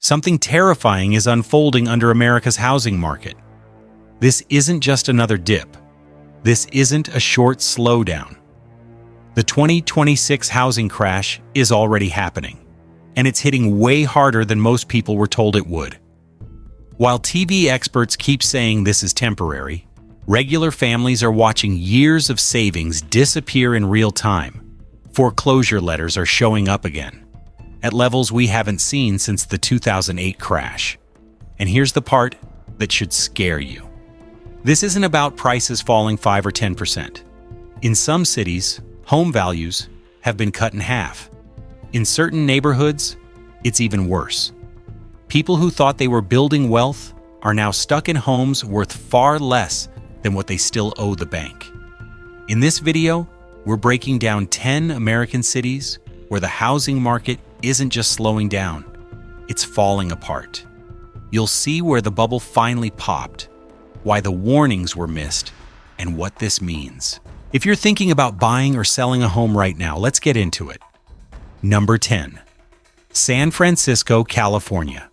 Something terrifying is unfolding under America's housing market. This isn't just another dip. This isn't a short slowdown. The 2026 housing crash is already happening, and it's hitting way harder than most people were told it would. While TV experts keep saying this is temporary, regular families are watching years of savings disappear in real time. Foreclosure letters are showing up again, at levels we haven't seen since the 2008 crash. And here's the part that should scare you. This isn't about prices falling 5 or 10%. In some cities, home values have been cut in half. In certain neighborhoods, it's even worse. People who thought they were building wealth are now stuck in homes worth far less than what they still owe the bank. In this video, we're breaking down 10 American cities where the housing market isn't just slowing down, it's falling apart. You'll see where the bubble finally popped, why the warnings were missed, and what this means. If you're thinking about buying or selling a home right now, let's get into it. Number 10. San Francisco, California.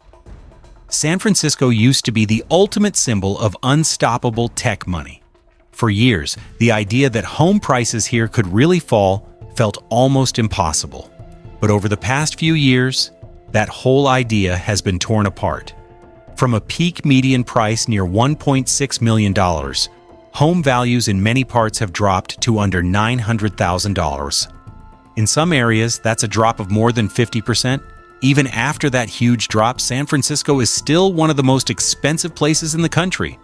San Francisco used to be the ultimate symbol of unstoppable tech money. For years, the idea that home prices here could really fall felt almost impossible. But over the past few years, that whole idea has been torn apart. From a peak median price near $1.6 million, home values in many parts have dropped to under $900,000. In some areas, that's a drop of more than 50%. Even after that huge drop, San Francisco is still one of the most expensive places in the country.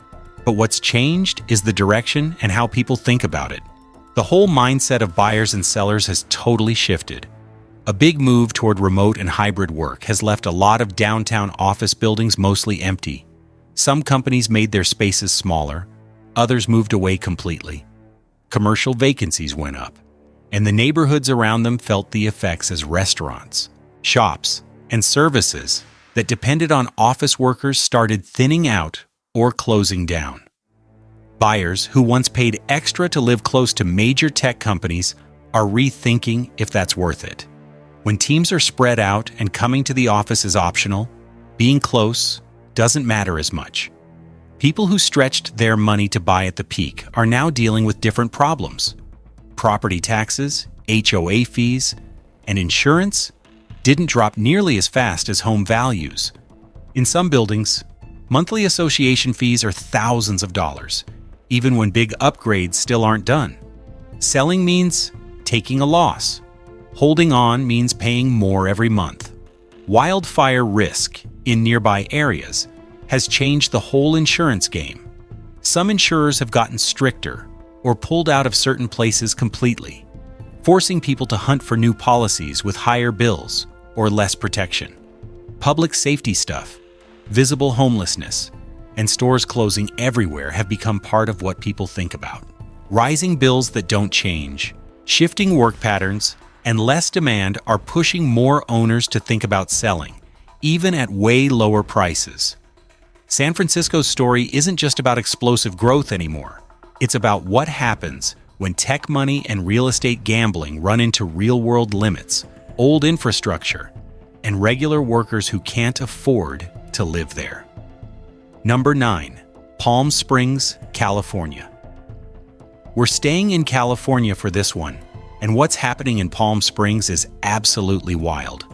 But what's changed is the direction and how people think about it. The whole mindset of buyers and sellers has totally shifted. A big move toward remote and hybrid work has left a lot of downtown office buildings mostly empty. Some companies made their spaces smaller, others moved away completely. Commercial vacancies went up, and the neighborhoods around them felt the effects as restaurants, shops, and services that depended on office workers started thinning out or closing down. Buyers who once paid extra to live close to major tech companies are rethinking if that's worth it. When teams are spread out and coming to the office is optional, being close doesn't matter as much. People who stretched their money to buy at the peak are now dealing with different problems. Property taxes, HOA fees, and insurance didn't drop nearly as fast as home values. In some buildings, monthly association fees are thousands of dollars, even when big upgrades still aren't done. Selling means taking a loss. Holding on means paying more every month. Wildfire risk in nearby areas has changed the whole insurance game. Some insurers have gotten stricter or pulled out of certain places completely, forcing people to hunt for new policies with higher bills or less protection. Public safety stuff, visible homelessness, and stores closing everywhere have become part of what people think about. Rising bills that don't change, shifting work patterns, and less demand are pushing more owners to think about selling, even at way lower prices. San Francisco's story isn't just about explosive growth anymore. It's about what happens when tech money and real estate gambling run into real-world limits, old infrastructure, and regular workers who can't afford to live there. Number 9. Palm Springs, California. We're staying in California for this one, and what's happening in Palm Springs is absolutely wild.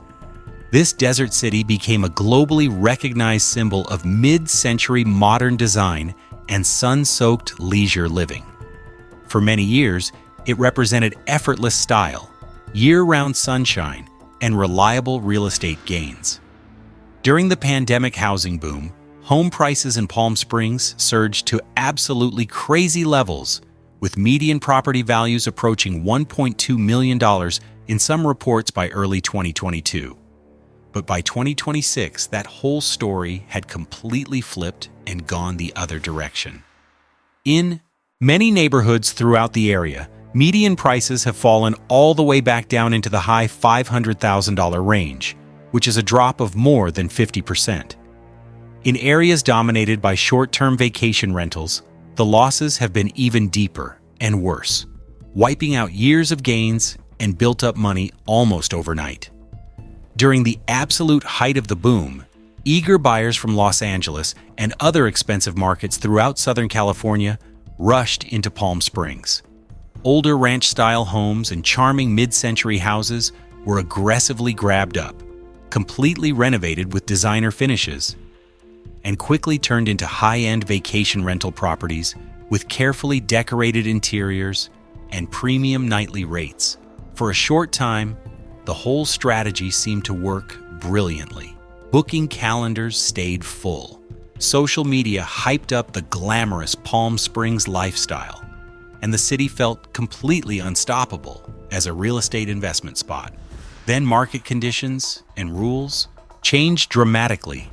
This desert city became a globally recognized symbol of mid-century modern design and sun-soaked leisure living. For many years, it represented effortless style, year-round sunshine, and reliable real estate gains. During the pandemic housing boom, home prices in Palm Springs surged to absolutely crazy levels, with median property values approaching $1.2 million in some reports by early 2022. But by 2026, that whole story had completely flipped and gone the other direction. In many neighborhoods throughout the area, median prices have fallen all the way back down into the high $500,000 range, which is a drop of more than 50%. In areas dominated by short-term vacation rentals, the losses have been even deeper and worse, wiping out years of gains and built-up money almost overnight. During the absolute height of the boom, Eager buyers from Los Angeles and other expensive markets throughout Southern California rushed into Palm Springs. Older ranch-style homes and charming mid-century houses were aggressively grabbed up, completely renovated with designer finishes, and quickly turned into high-end vacation rental properties with carefully decorated interiors and premium nightly rates. For a short time, the whole strategy seemed to work brilliantly. Booking calendars stayed full. Social media hyped up the glamorous Palm Springs lifestyle, and the city felt completely unstoppable as a real estate investment spot. Then market conditions and rules changed dramatically.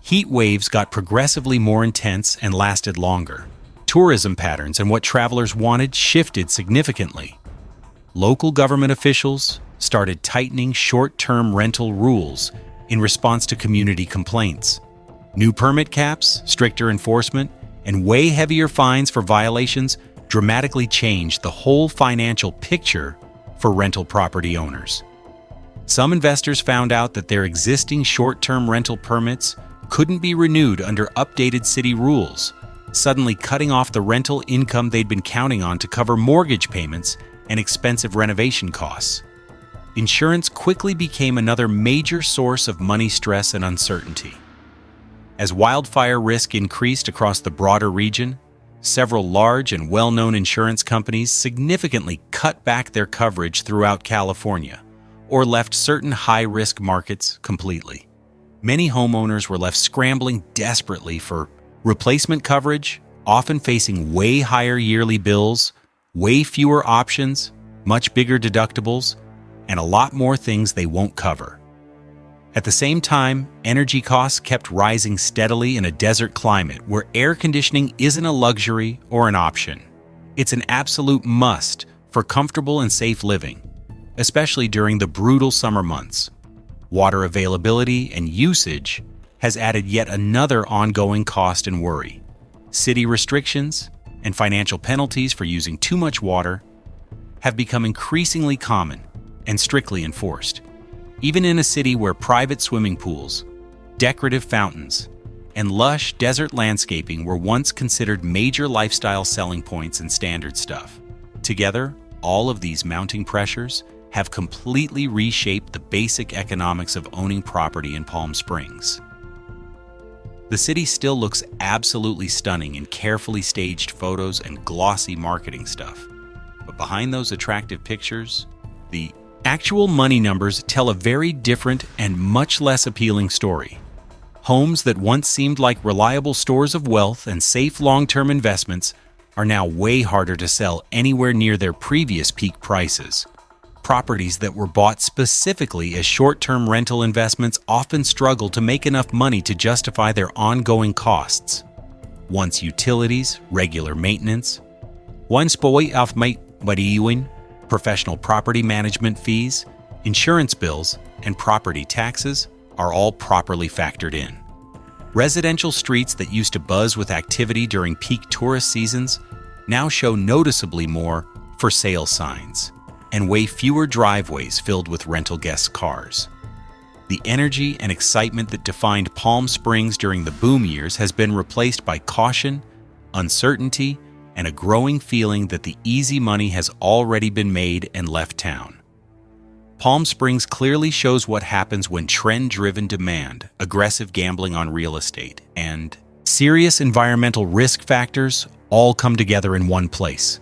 Heat waves got progressively more intense and lasted longer. Tourism patterns and what travelers wanted shifted significantly. Local government officials started tightening short-term rental rules in response to community complaints. New permit caps, stricter enforcement, and way heavier fines for violations dramatically changed the whole financial picture for rental property owners. Some investors found out that their existing short-term rental permits couldn't be renewed under updated city rules, suddenly cutting off the rental income they'd been counting on to cover mortgage payments and expensive renovation costs. Insurance quickly became another major source of money stress and uncertainty. As wildfire risk increased across the broader region, several large and well-known insurance companies significantly cut back their coverage throughout California, or left certain high-risk markets completely. Many homeowners were left scrambling desperately for replacement coverage, often facing way higher yearly bills, way fewer options, much bigger deductibles, and a lot more things they won't cover. At the same time, energy costs kept rising steadily in a desert climate where air conditioning isn't a luxury or an option. It's an absolute must for comfortable and safe living, especially during the brutal summer months. Water availability and usage has added yet another ongoing cost and worry. City restrictions and financial penalties for using too much water have become increasingly common and strictly enforced. Even in a city where private swimming pools, decorative fountains, and lush desert landscaping were once considered major lifestyle selling points and standard stuff. Together, all of these mounting pressures have completely reshaped the basic economics of owning property in Palm Springs. The city still looks absolutely stunning in carefully staged photos and glossy marketing stuff. But behind those attractive pictures, the actual money numbers tell a very different and much less appealing story. Homes that once seemed like reliable stores of wealth and safe long-term investments are now way harder to sell anywhere near their previous peak prices. Properties that were bought specifically as short-term rental investments often struggle to make enough money to justify their ongoing costs. Once utilities, regular maintenance, professional property management fees, insurance bills, and property taxes are all properly factored in. Residential streets that used to buzz with activity during peak tourist seasons now show noticeably more for sale signs and way fewer driveways filled with rental guest cars. The energy and excitement that defined Palm Springs during the boom years has been replaced by caution, uncertainty, and a growing feeling that the easy money has already been made and left town. Palm Springs clearly shows what happens when trend-driven demand, aggressive gambling on real estate, and serious environmental risk factors all come together in one place.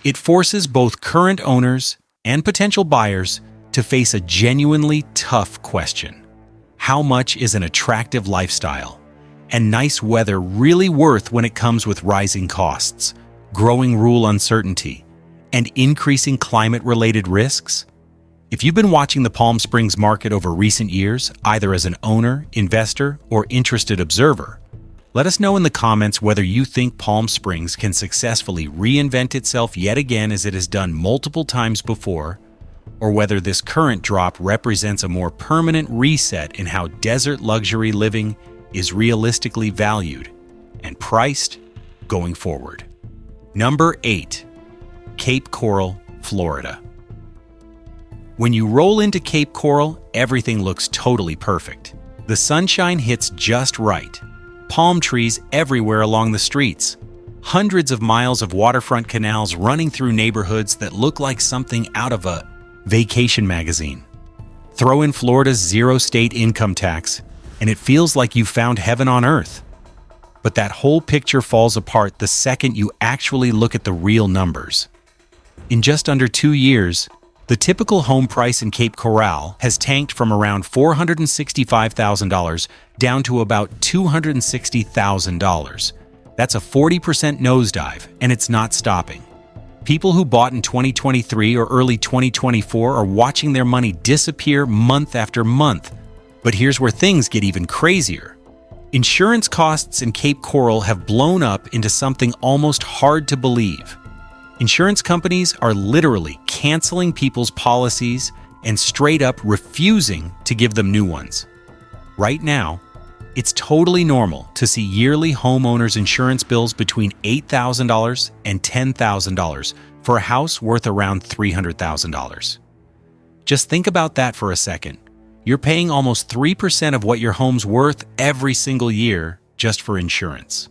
It forces both current owners and potential buyers to face a genuinely tough question. How much is an attractive lifestyle and nice weather really worth when it comes with rising costs, growing rule uncertainty, and increasing climate-related risks? If you've been watching the Palm Springs market over recent years, either as an owner, investor, or interested observer, let us know in the comments whether you think Palm Springs can successfully reinvent itself yet again as it has done multiple times before, or whether this current drop represents a more permanent reset in how desert luxury living is realistically valued and priced going forward. Number 8. Cape Coral, Florida. When you roll into Cape Coral, everything looks totally perfect. The sunshine hits just right. Palm trees everywhere along the streets. Hundreds of miles of waterfront canals running through neighborhoods that look like something out of a vacation magazine. Throw in Florida's zero state income tax, and it feels like you've found heaven on earth. But that whole picture falls apart the second you actually look at the real numbers. In just under 2 years, the typical home price in Cape Coral has tanked from around $465,000 down to about $260,000. That's a 40% nosedive, and it's not stopping. People who bought in 2023 or early 2024 are watching their money disappear month after month. But here's where things get even crazier. Insurance costs in Cape Coral have blown up into something almost hard to believe. Insurance companies are literally canceling people's policies and straight up refusing to give them new ones. Right now, it's totally normal to see yearly homeowners insurance bills between $8,000 and $10,000 for a house worth around $300,000. Just think about that for a second. You're paying almost 3% of what your home's worth every single year just for insurance.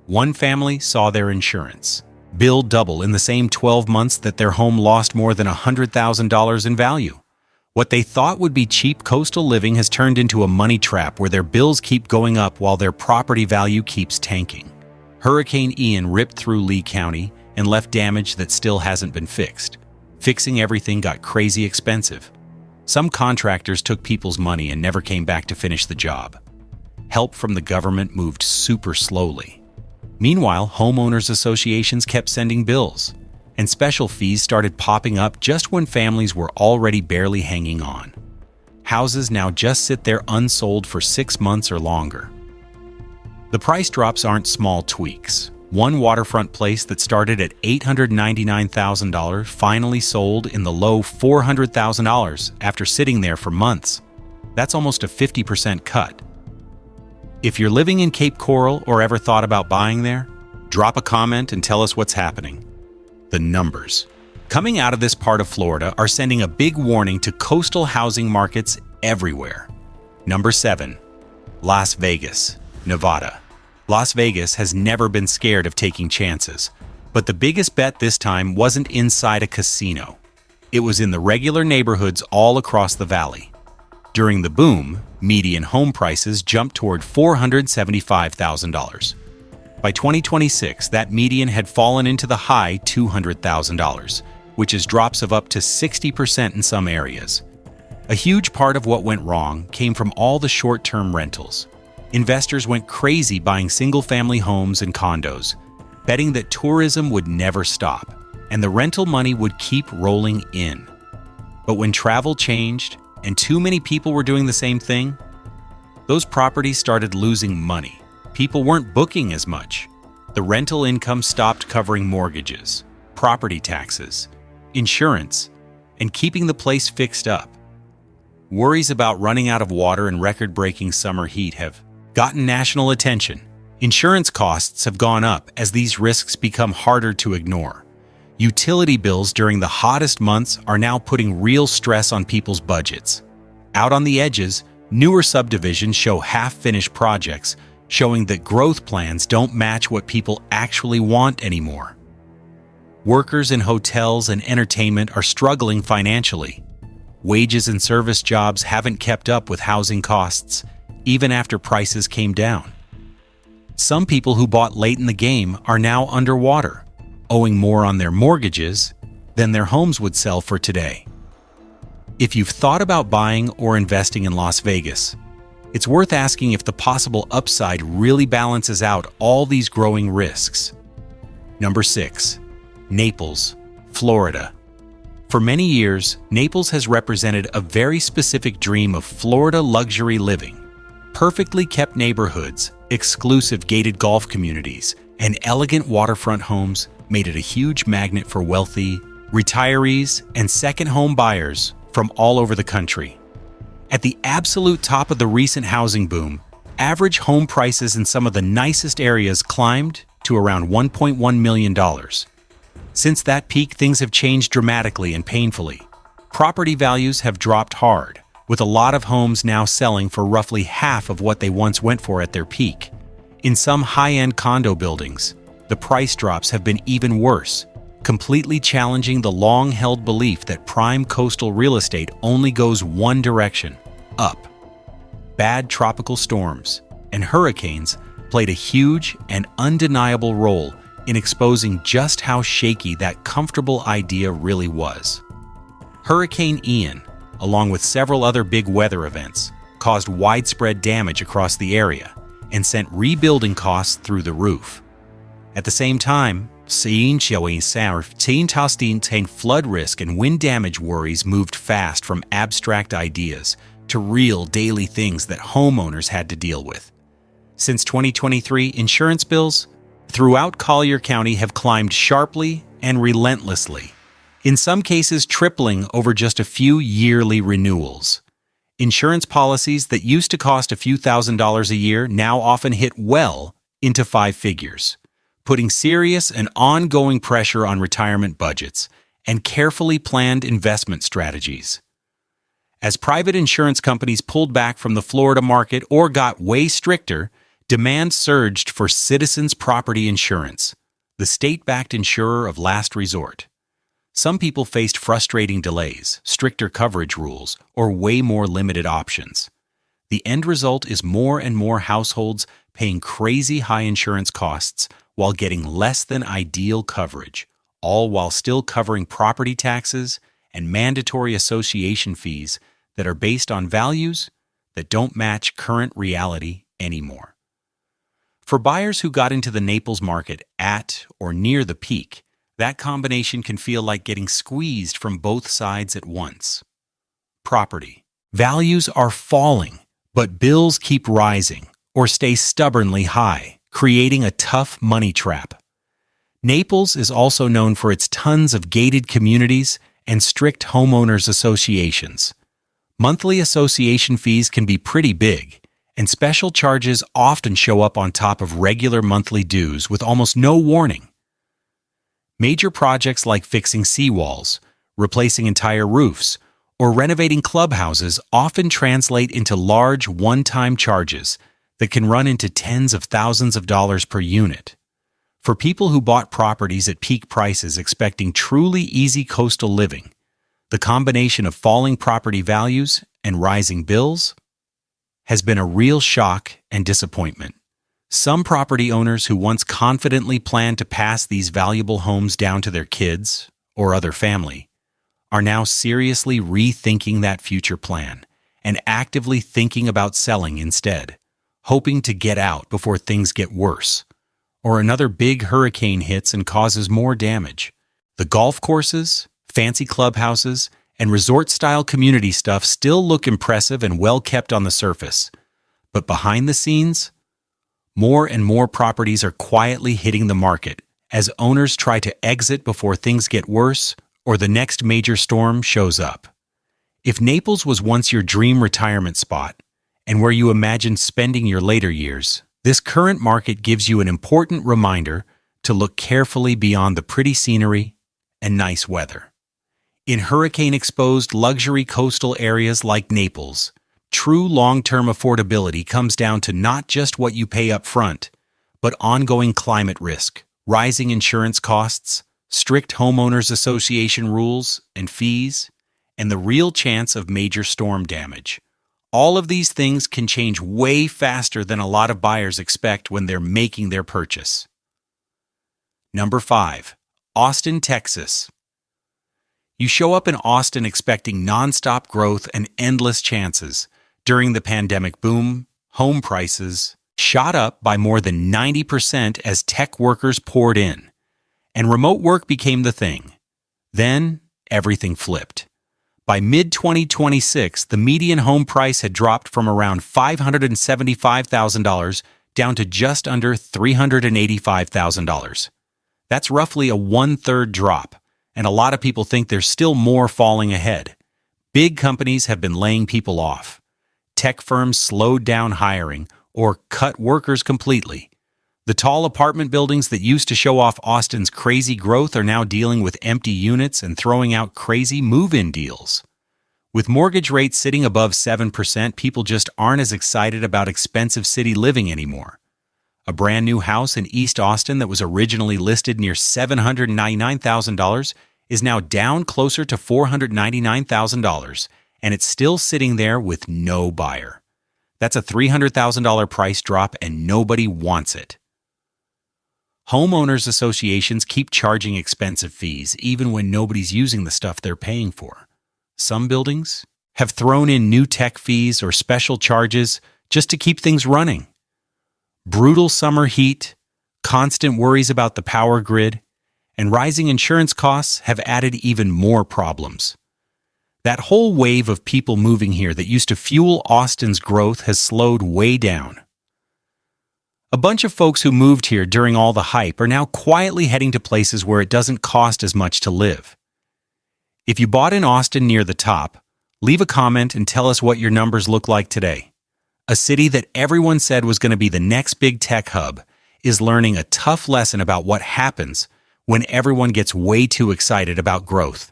One family saw their insurance bill double in the same 12 months that their home lost more than $100,000 in value. What they thought would be cheap coastal living has turned into a money trap where their bills keep going up while their property value keeps tanking. Hurricane Ian ripped through Lee County and left damage that still hasn't been fixed. Fixing everything got crazy expensive. Some contractors took people's money and never came back to finish the job. Help from the government moved super slowly. Meanwhile, homeowners associations kept sending bills, and special fees started popping up just when families were already barely hanging on. Houses now just sit there unsold for 6 months or longer. The price drops aren't small tweaks. One waterfront place that started at $899,000 finally sold in the low $400,000 after sitting there for months. That's almost a 50% cut. If you're living in Cape Coral or ever thought about buying there, drop a comment and tell us what's happening. The numbers coming out of this part of Florida are sending a big warning to coastal housing markets everywhere. Number 7. Las Vegas, Nevada. Las Vegas has never been scared of taking chances, but the biggest bet this time wasn't inside a casino. It was in the regular neighborhoods all across the valley. During the boom, median home prices jumped toward $475,000. By 2026, that median had fallen into the high $200,000, which is drops of up to 60% in some areas. A huge part of what went wrong came from all the short-term rentals. Investors went crazy buying single-family homes and condos, betting that tourism would never stop and the rental money would keep rolling in. But when travel changed and too many people were doing the same thing, those properties started losing money. People weren't booking as much. The rental income stopped covering mortgages, property taxes, insurance, and keeping the place fixed up. Worries about running out of water and record-breaking summer heat have gotten national attention. Insurance costs have gone up as these risks become harder to ignore. Utility bills during the hottest months are now putting real stress on people's budgets. Out on the edges, newer subdivisions show half-finished projects, showing that growth plans don't match what people actually want anymore. Workers in hotels and entertainment are struggling financially. Wages in service jobs haven't kept up with housing costs, even after prices came down. Some people who bought late in the game are now underwater, owing more on their mortgages than their homes would sell for today. If you've thought about buying or investing in Las Vegas, it's worth asking if the possible upside really balances out all these growing risks. Number 6. Naples, Florida. For many years, Naples has represented a very specific dream of Florida luxury living. Perfectly kept neighborhoods, exclusive gated golf communities, and elegant waterfront homes made it a huge magnet for wealthy retirees and second home buyers from all over the country. At the absolute top of the recent housing boom, average home prices in some of the nicest areas climbed to around $1.1 million. Since that peak, things have changed dramatically and painfully. Property values have dropped hard, with a lot of homes now selling for roughly half of what they once went for at their peak. In some high-end condo buildings, the price drops have been even worse, completely challenging the long-held belief that prime coastal real estate only goes one direction, up. Bad tropical storms and hurricanes played a huge and undeniable role in exposing just how shaky that comfortable idea really was. Hurricane Ian, along with several other big weather events, caused widespread damage across the area and sent rebuilding costs through the roof. At the same time, flood risk and wind damage worries moved fast from abstract ideas to real daily things that homeowners had to deal with. Since 2023, insurance bills throughout Collier County have climbed sharply and relentlessly, in some cases tripling over just a few yearly renewals. Insurance policies that used to cost a few $1,000s a year now often hit well into 5 figures, putting serious and ongoing pressure on retirement budgets and carefully planned investment strategies. As private insurance companies pulled back from the Florida market or got way stricter, demand surged for Citizens Property Insurance, the state-backed insurer of last resort. Some people faced frustrating delays, stricter coverage rules, or way more limited options. The end result is more and more households paying crazy high insurance costs while getting less than ideal coverage, all while still covering property taxes and mandatory association fees that are based on values that don't match current reality anymore. For buyers who got into the Naples market at or near the peak, that combination can feel like getting squeezed from both sides at once. Property values are falling, but bills keep rising or stay stubbornly high, creating a tough money trap. Naples is also known for its tons of gated communities and strict homeowners associations. Monthly association fees can be pretty big, and special charges often show up on top of regular monthly dues with almost no warning. Major projects like fixing seawalls, replacing entire roofs, or renovating clubhouses often translate into large one-time charges that can run into tens of thousands of dollars per unit. For people who bought properties at peak prices expecting truly easy coastal living, the combination of falling property values and rising bills has been a real shock and disappointment. Some property owners who once confidently planned to pass these valuable homes down to their kids or other family are now seriously rethinking that future plan and actively thinking about selling instead, hoping to get out before things get worse, or another big hurricane hits and causes more damage. The golf courses, fancy clubhouses, and resort-style community stuff still look impressive and well-kept on the surface, but behind the scenes, more and more properties are quietly hitting the market as owners try to exit before things get worse or the next major storm shows up. If Naples was once your dream retirement spot and where you imagined spending your later years, this current market gives you an important reminder to look carefully beyond the pretty scenery and nice weather. In hurricane-exposed luxury coastal areas like Naples, true long-term affordability comes down to not just what you pay up front, but ongoing climate risk, rising insurance costs, strict homeowners association rules and fees, and the real chance of major storm damage. All of these things can change way faster than a lot of buyers expect when they're making their purchase. Number 5. Austin, Texas. You show up in Austin expecting nonstop growth and endless chances. During the pandemic boom, home prices shot up by more than 90% as tech workers poured in, and remote work became the thing. Then, everything flipped. By mid-2026, the median home price had dropped from around $575,000 down to just under $385,000. That's roughly a one-third drop, and a lot of people think there's still more falling ahead. Big companies have been laying people off. Tech firms slowed down hiring or cut workers completely. The tall apartment buildings that used to show off Austin's crazy growth are now dealing with empty units and throwing out crazy move-in deals. With mortgage rates sitting above 7%, people just aren't as excited about expensive city living anymore. A brand new house in East Austin that was originally listed near $799,000 is now down closer to $499,000, and it's still sitting there with no buyer. That's a $300,000 price drop, and nobody wants it. Homeowners associations keep charging expensive fees even when nobody's using the stuff they're paying for. Some buildings have thrown in new tech fees or special charges just to keep things running. Brutal summer heat, constant worries about the power grid, and rising insurance costs have added even more problems. That whole wave of people moving here that used to fuel Austin's growth has slowed way down. A bunch of folks who moved here during all the hype are now quietly heading to places where it doesn't cost as much to live. If you bought in Austin near the top, leave a comment and tell us what your numbers look like today. A city that everyone said was going to be the next big tech hub is learning a tough lesson about what happens when everyone gets way too excited about growth.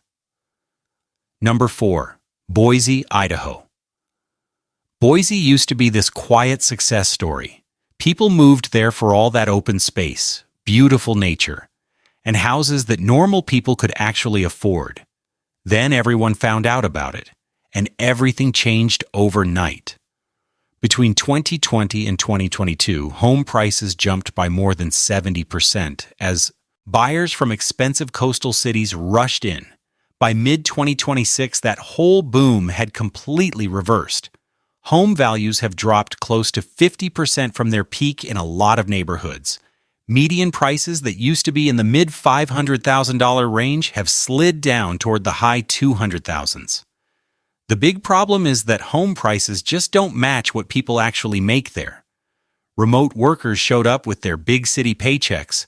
Number 4, Boise, Idaho. Boise used to be this quiet success story. People moved there for all that open space, beautiful nature, and houses that normal people could actually afford. Then everyone found out about it, and everything changed overnight. Between 2020 and 2022, home prices jumped by more than 70% as buyers from expensive coastal cities rushed in. By mid-2026, that whole boom had completely reversed. Home values have dropped close to 50% from their peak in a lot of neighborhoods. Median prices that used to be in the mid-$500,000 range have slid down toward the high $200,000s. The big problem is that home prices just don't match what people actually make there. Remote workers showed up with their big city paychecks,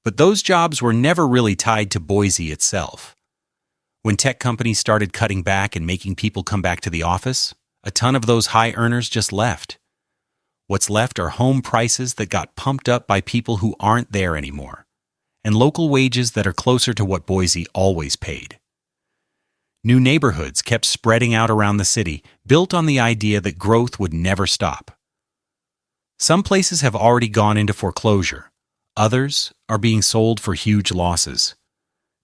but those jobs were never really tied to Boise itself. When tech companies started cutting back and making people come back to the office, a ton of those high earners just left. What's left are home prices that got pumped up by people who aren't there anymore, and local wages that are closer to what Boise always paid. New neighborhoods kept spreading out around the city, built on the idea that growth would never stop. Some places have already gone into foreclosure. Others are being sold for huge losses.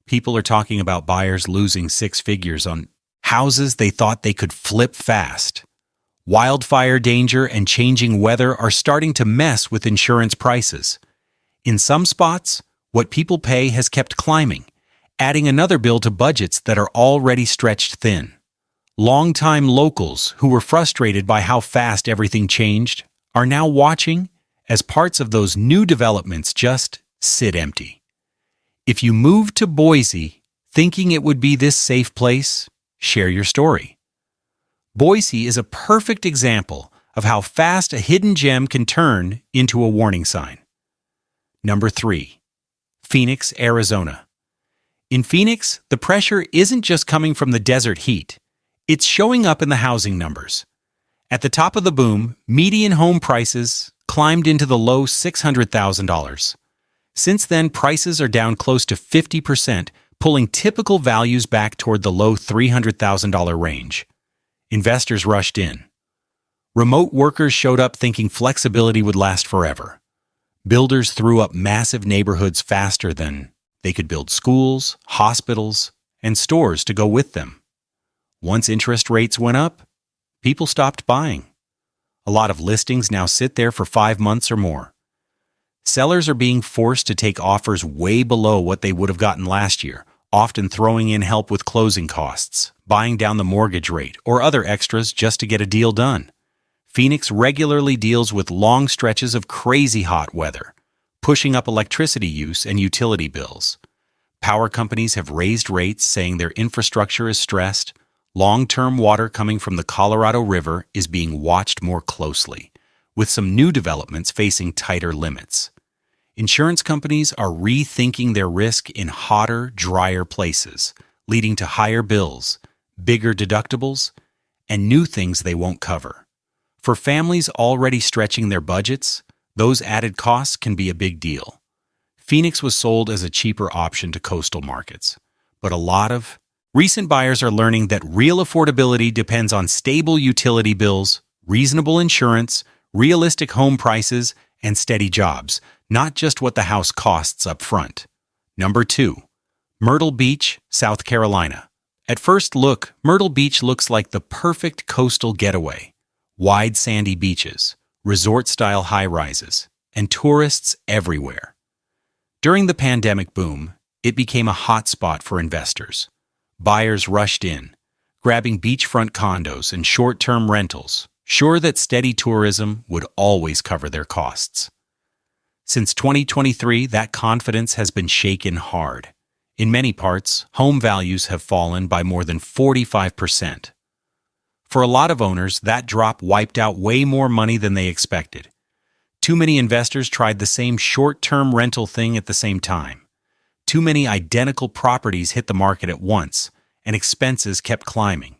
People are talking about buyers losing 6 figures on houses they thought they could flip fast. Wildfire danger and changing weather are starting to mess with insurance prices. In some spots, what people pay has kept climbing, adding another bill to budgets that are already stretched thin. Longtime locals who were frustrated by how fast everything changed are now watching as parts of those new developments just sit empty. If you moved to Boise thinking it would be this safe place, share your story. Boise is a perfect example of how fast a hidden gem can turn into a warning sign. Number 3, Phoenix, Arizona. In Phoenix, the pressure isn't just coming from the desert heat. It's showing up in the housing numbers. At the top of the boom, median home prices climbed into the low $600,000. Since then, prices are down close to 50%, pulling typical values back toward the low $300,000 range. Investors rushed in. Remote workers showed up thinking flexibility would last forever. Builders threw up massive neighborhoods faster than they could build schools, hospitals, and stores to go with them. Once interest rates went up, people stopped buying. A lot of listings now sit there for 5 months or more. Sellers are being forced to take offers way below what they would have gotten last year, often throwing in help with closing costs, buying down the mortgage rate, or other extras just to get a deal done. Phoenix regularly deals with long stretches of crazy hot weather, pushing up electricity use and utility bills. Power companies have raised rates, saying their infrastructure is stressed. Long-term water coming from the Colorado River is being watched more closely, with some new developments facing tighter limits. Insurance companies are rethinking their risk in hotter, drier places, leading to higher bills, bigger deductibles, and new things they won't cover. For families already stretching their budgets, those added costs can be a big deal. Phoenix was sold as a cheaper option to coastal markets, but a lot of Recent buyers are learning that real affordability depends on stable utility bills, reasonable insurance, realistic home prices, and steady jobs, not just what the house costs up front. Number 2. Myrtle Beach, South Carolina. At first look, Myrtle Beach looks like the perfect coastal getaway. Wide sandy beaches, resort-style high-rises, and tourists everywhere. During the pandemic boom, it became a hot spot for investors. Buyers rushed in, grabbing beachfront condos and short-term rentals, sure that steady tourism would always cover their costs. Since 2023, that confidence has been shaken hard. In many parts, home values have fallen by more than 45%. For a lot of owners, that drop wiped out way more money than they expected. Too many investors tried the same short-term rental thing at the same time. Too many identical properties hit the market at once, and expenses kept climbing.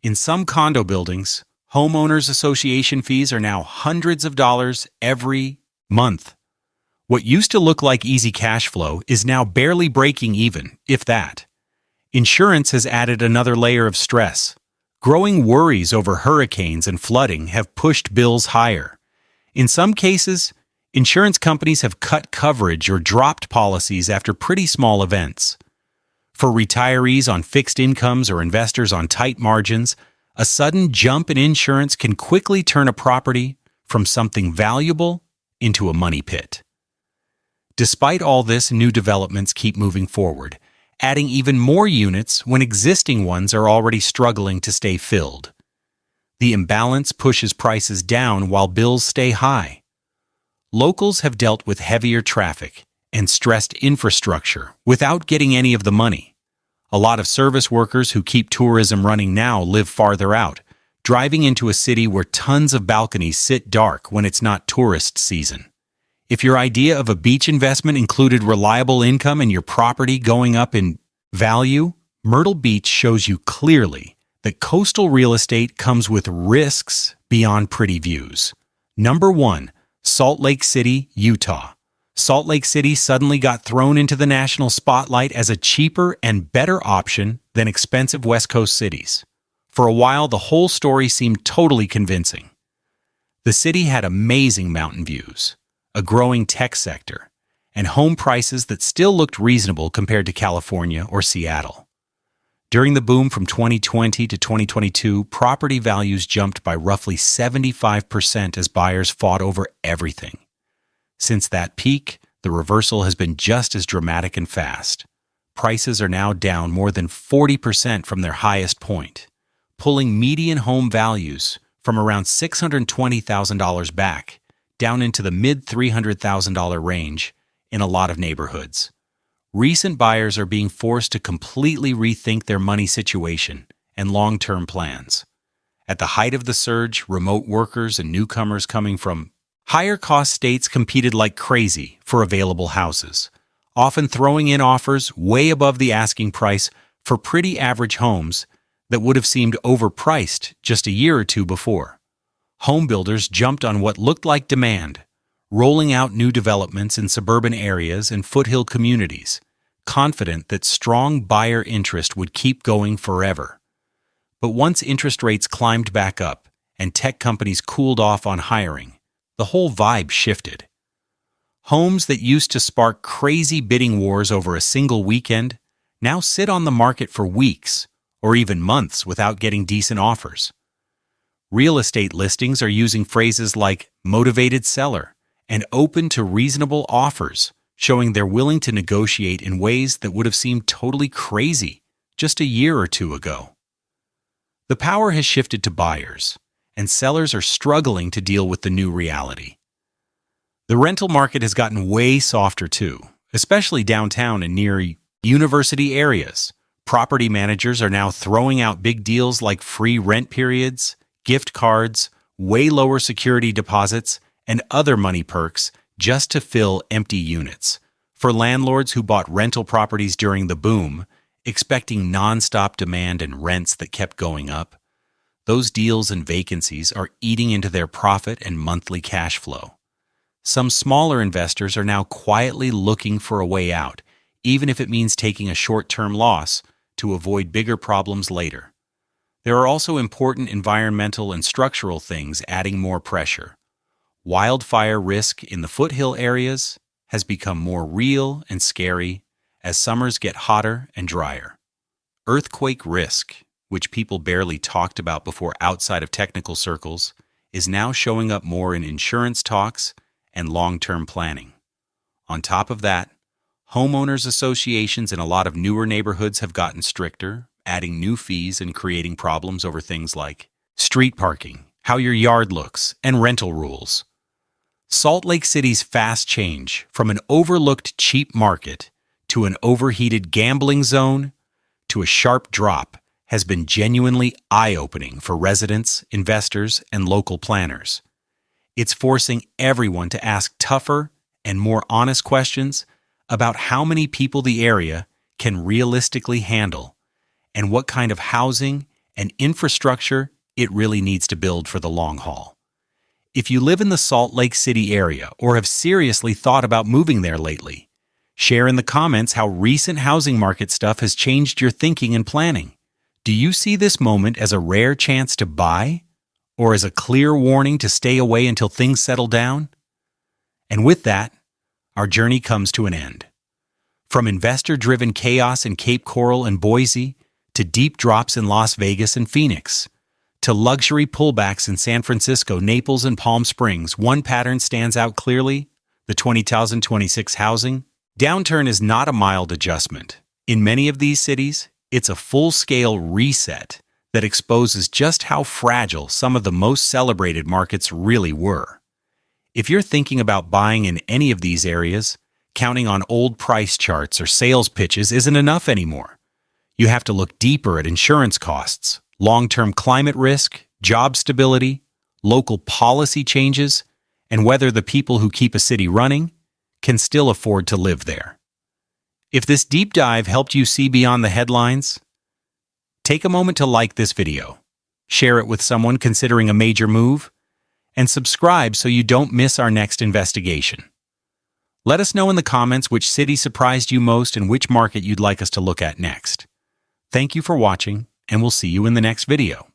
In some condo buildings, homeowners association fees are now hundreds of dollars every month. What used to look like easy cash flow is now barely breaking even, if that. Insurance has added another layer of stress. Growing worries over hurricanes and flooding have pushed bills higher. In some cases, insurance companies have cut coverage or dropped policies after pretty small events. For retirees on fixed incomes or investors on tight margins, a sudden jump in insurance can quickly turn a property from something valuable into a money pit. Despite all this, new developments keep moving forward, adding even more units when existing ones are already struggling to stay filled. The imbalance pushes prices down while bills stay high. Locals have dealt with heavier traffic and stressed infrastructure without getting any of the money. A lot of service workers who keep tourism running now live farther out, driving into a city where tons of balconies sit dark when it's not tourist season. If your idea of a beach investment included reliable income and your property going up in value, Myrtle Beach shows you clearly that coastal real estate comes with risks beyond pretty views. Number 1. Salt Lake City, Utah. Salt Lake City suddenly got thrown into the national spotlight as a cheaper and better option than expensive West Coast cities. For a while, the whole story seemed totally convincing. The city had amazing mountain views, a growing tech sector, and home prices that still looked reasonable compared to California or Seattle. During the boom from 2020 to 2022, property values jumped by roughly 75% as buyers fought over everything. Since that peak, the reversal has been just as dramatic and fast. Prices are now down more than 40% from their highest point, pulling median home values from around $620,000 back down into the mid-$300,000 range in a lot of neighborhoods. Recent buyers are being forced to completely rethink their money situation and long-term plans. At the height of the surge, remote workers and newcomers coming from higher-cost states competed like crazy for available houses, often throwing in offers way above the asking price for pretty average homes that would have seemed overpriced just a year or two before. Home builders jumped on what looked like demand, rolling out new developments in suburban areas and foothill communities, confident that strong buyer interest would keep going forever. But once interest rates climbed back up and tech companies cooled off on hiring, the whole vibe shifted. Homes that used to spark crazy bidding wars over a single weekend now sit on the market for weeks or even months without getting decent offers. Real estate listings are using phrases like motivated seller and open to reasonable offers, showing they're willing to negotiate in ways that would have seemed totally crazy just a year or two ago. The power has shifted to buyers, and sellers are struggling to deal with the new reality. The rental market has gotten way softer too, especially downtown and near university areas. Property managers are now throwing out big deals like free rent periods, gift cards, way lower security deposits, and other money perks just to fill empty units. For landlords who bought rental properties during the boom, expecting nonstop demand and rents that kept going up, those deals and vacancies are eating into their profit and monthly cash flow. Some smaller investors are now quietly looking for a way out, even if it means taking a short-term loss, to avoid bigger problems later. There are also important environmental and structural things adding more pressure. Wildfire risk in the foothill areas has become more real and scary as summers get hotter and drier. Earthquake risk, which people barely talked about before outside of technical circles, is now showing up more in insurance talks and long-term planning. On top of that, homeowners associations in a lot of newer neighborhoods have gotten stricter, adding new fees and creating problems over things like street parking, how your yard looks, and rental rules. Salt Lake City's fast change from an overlooked cheap market to an overheated gambling zone to a sharp drop has been genuinely eye-opening for residents, investors, and local planners. It's forcing everyone to ask tougher and more honest questions about how many people the area can realistically handle and what kind of housing and infrastructure it really needs to build for the long haul. If you live in the Salt Lake City area or have seriously thought about moving there lately, share in the comments how recent housing market stuff has changed your thinking and planning. Do you see this moment as a rare chance to buy, or as a clear warning to stay away until things settle down? And with that, our journey comes to an end. From investor-driven chaos in Cape Coral and Boise, to deep drops in Las Vegas and Phoenix, to luxury pullbacks in San Francisco, Naples, and Palm Springs, one pattern stands out clearly: the 2026 housing downturn is not a mild adjustment. In many of these cities, it's a full-scale reset that exposes just how fragile some of the most celebrated markets really were. If you're thinking about buying in any of these areas, counting on old price charts or sales pitches isn't enough anymore. You have to look deeper at insurance costs, long-term climate risk, job stability, local policy changes, and whether the people who keep a city running can still afford to live there. If this deep dive helped you see beyond the headlines, take a moment to like this video, share it with someone considering a major move, and subscribe so you don't miss our next investigation. Let us know in the comments which city surprised you most and which market you'd like us to look at next. Thank you for watching, and we'll see you in the next video.